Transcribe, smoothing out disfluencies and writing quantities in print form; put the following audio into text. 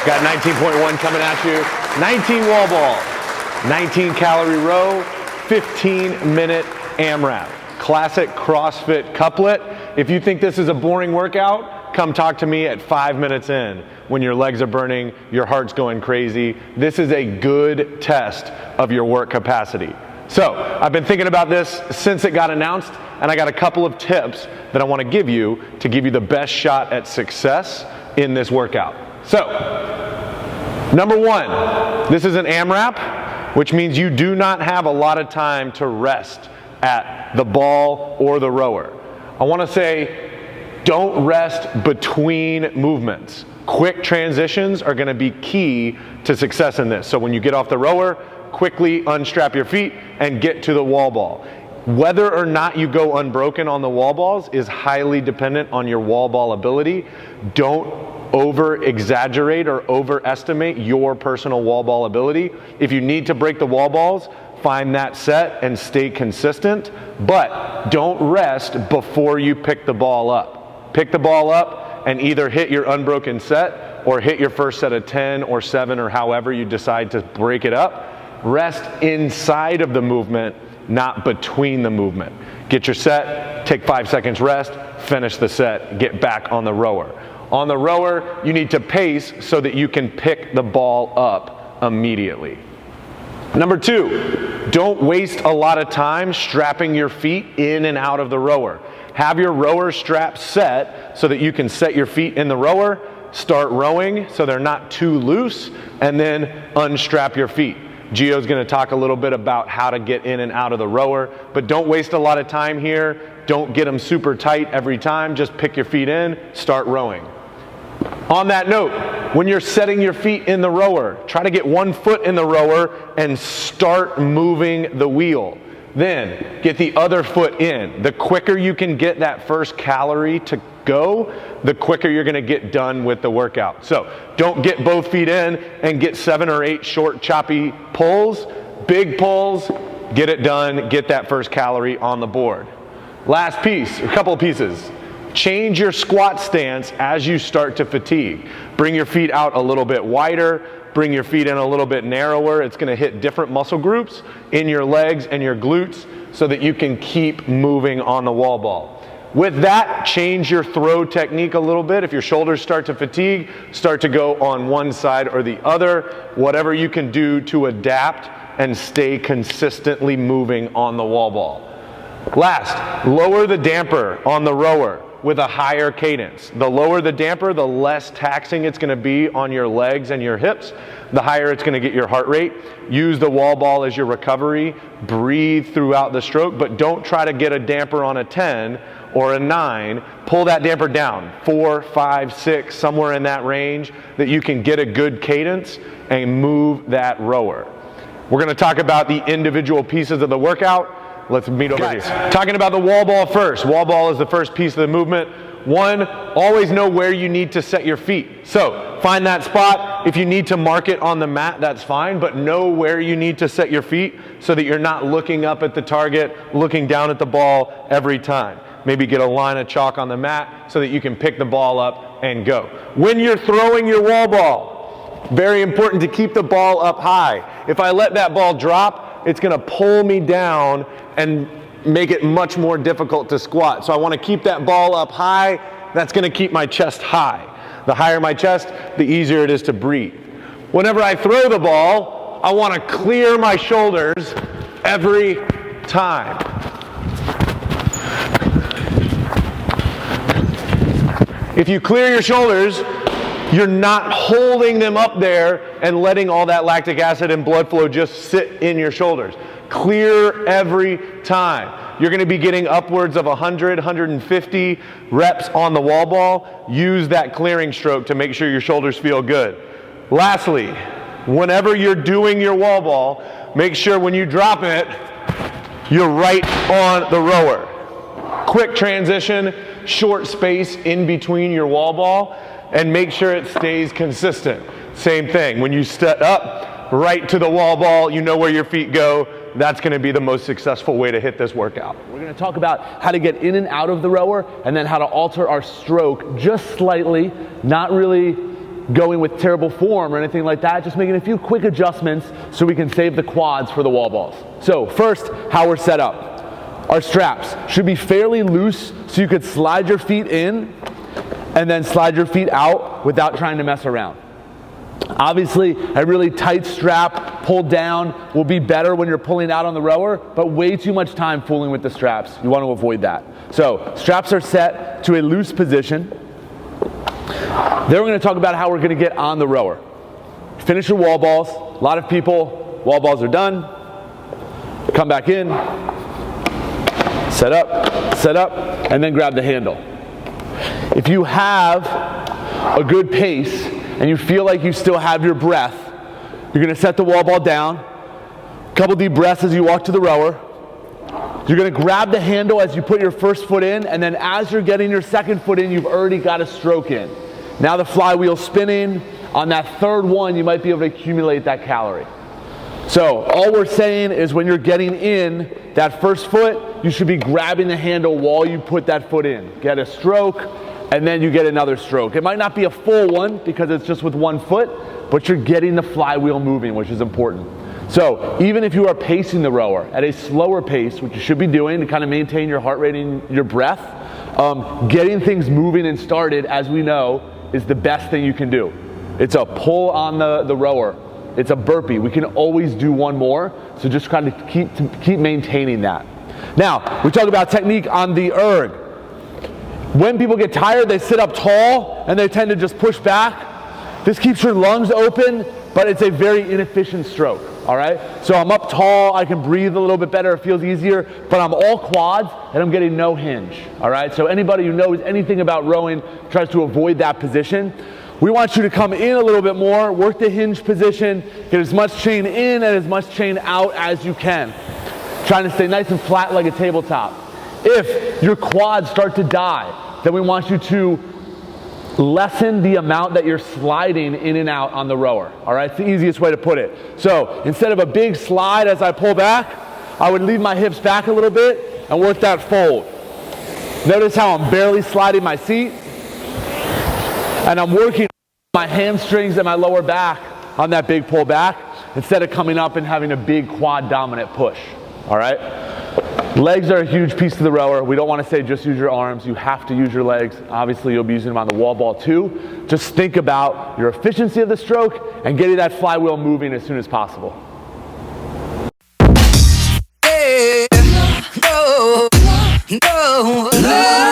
Got 19.1 coming at you. 19 wall ball, 19 calorie row, 15-minute AMRAP. Classic CrossFit couplet. If you think this is a boring workout, come talk to me at 5 minutes in when your legs are burning, your heart's going crazy. This is a good test of your work capacity. So I've been thinking about this since it got announced, and I got a couple of tips that I want to give you the best shot at success in this workout. So, number one, this is an AMRAP, which means you do not have a lot of time to rest at the ball or the rower. I want to say, don't rest between movements. Quick transitions are going to be key to success in this. So when you get off the rower, quickly unstrap your feet and get to the wall ball. Whether or not you go unbroken on the wall balls is highly dependent on your wall ball ability. Don't over-exaggerate or overestimate your personal wall ball ability. If you need to break the wall balls, find that set and stay consistent, but don't rest before you pick the ball up. Pick the ball up and either hit your unbroken set or hit your first set of 10 or 7 or however you decide to break it up. Rest inside of the movement, not between the movement. Get your set, take 5 seconds rest, finish the set, get back on the rower. On the rower, you need to pace so that you can pick the ball up immediately. Number two, don't waste a lot of time strapping your feet in and out of the rower. Have your rower strap set so that you can set your feet in the rower, start rowing so they're not too loose, and then unstrap your feet. Gio's going to talk a little bit about how to get in and out of the rower, but don't waste a lot of time here. Don't get them super tight every time. Just pick your feet in, start rowing. On that note, when you're setting your feet in the rower, try to get 1 foot in the rower and start moving the wheel. Then get the other foot in. The quicker you can get that first calorie to go, the quicker you're going to get done with the workout. So don't get both feet in and get 7 or 8 short, choppy pulls. Big pulls, get it done, get that first calorie on the board. Last piece, a couple of pieces. Change your squat stance as you start to fatigue. Bring your feet out a little bit wider, bring your feet in a little bit narrower. It's going to hit different muscle groups in your legs and your glutes so that you can keep moving on the wall ball. With that, change your throw technique a little bit. If your shoulders start to fatigue, start to go on one side or the other. Whatever you can do to adapt and stay consistently moving on the wall ball. Last, lower the damper on the rower with a higher cadence. The lower the damper, the less taxing it's going to be on your legs and your hips, the higher it's going to get your heart rate. Use the wall ball as your recovery. Breathe throughout the stroke, but don't try to get a damper on a 10 or a 9. Pull that damper down, 4, 5, 6, somewhere in that range, that you can get a good cadence and move that rower. We're going to talk about the individual pieces of the workout. Let's meet over here. Talking about the wall ball first. Wall ball is the first piece of the movement. One, always know where you need to set your feet. So find that spot. If you need to mark it on the mat, that's fine, but know where you need to set your feet so that you're not looking up at the target, looking down at the ball every time. Maybe get a line of chalk on the mat so that you can pick the ball up and go. When you're throwing your wall ball, very important to keep the ball up high. If I let that ball drop, it's going to pull me down and make it much more difficult to squat. So I want to keep that ball up high. That's going to keep my chest high. The higher my chest, the easier it is to breathe. Whenever I throw the ball, I want to clear my shoulders every time. If you clear your shoulders, you're not holding them up there and letting all that lactic acid and blood flow just sit in your shoulders. Clear every time. You're going to be getting upwards of 100, 150 reps on the wall ball. Use that clearing stroke to make sure your shoulders feel good. Lastly, whenever you're doing your wall ball, make sure when you drop it, you're right on the rower. Quick transition, short space in between your wall ball, and make sure it stays consistent. Same thing, when you step up, right to the wall ball, you know where your feet go. That's going to be the most successful way to hit this workout. We're going to talk about how to get in and out of the rower, and then how to alter our stroke just slightly, not really going with terrible form or anything like that, just making a few quick adjustments so we can save the quads for the wall balls. So first, how we're set up. Our straps should be fairly loose so you could slide your feet in and then slide your feet out without trying to mess around. Obviously, a really tight strap pulled down will be better when you're pulling out on the rower, but way too much time fooling with the straps. You want to avoid that. So straps are set to a loose position. Then we're going to talk about how we're going to get on the rower. Finish your wall balls. A lot of people, wall balls are done. Come back in, set up, and then grab the handle. If you have a good pace and you feel like you still have your breath, you're going to set the wall ball down. A couple deep breaths as you walk to the rower. You're going to grab the handle as you put your first foot in, and then as you're getting your second foot in, you've already got a stroke in. Now the flywheel's spinning. On that third one, you might be able to accumulate that calorie. So all we're saying is when you're getting in that first foot, you should be grabbing the handle while you put that foot in. Get a stroke, and then you get another stroke. It might not be a full one because it's just with one foot, but you're getting the flywheel moving, which is important. So even if you are pacing the rower at a slower pace, which you should be doing to kind of maintain your heart rate and your breath, getting things moving and started, as we know, is the best thing you can do. It's a pull on the rower. It's a burpee. We can always do one more, so just try to keep maintaining that. Now, we talk about technique on the erg. When people get tired, they sit up tall and they tend to just push back. This keeps your lungs open, but it's a very inefficient stroke, all right? So I'm up tall, I can breathe a little bit better, it feels easier, but I'm all quads and I'm getting no hinge, all right? So anybody who knows anything about rowing tries to avoid that position. We want you to come in a little bit more, work the hinge position, get as much chain in and as much chain out as you can. Trying to stay nice and flat like a tabletop. If your quads start to die, then we want you to lessen the amount that you're sliding in and out on the rower. All right, it's the easiest way to put it. So instead of a big slide as I pull back, I would leave my hips back a little bit and work that fold. Notice how I'm barely sliding my seat, and I'm working my hamstrings and my lower back on that big pull back instead of coming up and having a big quad dominant push. All right? Legs are a huge piece of the rower. We don't want to say just use your arms. You have to use your legs. Obviously, you'll be using them on the wall ball too. Just think about your efficiency of the stroke and getting that flywheel moving as soon as possible. No.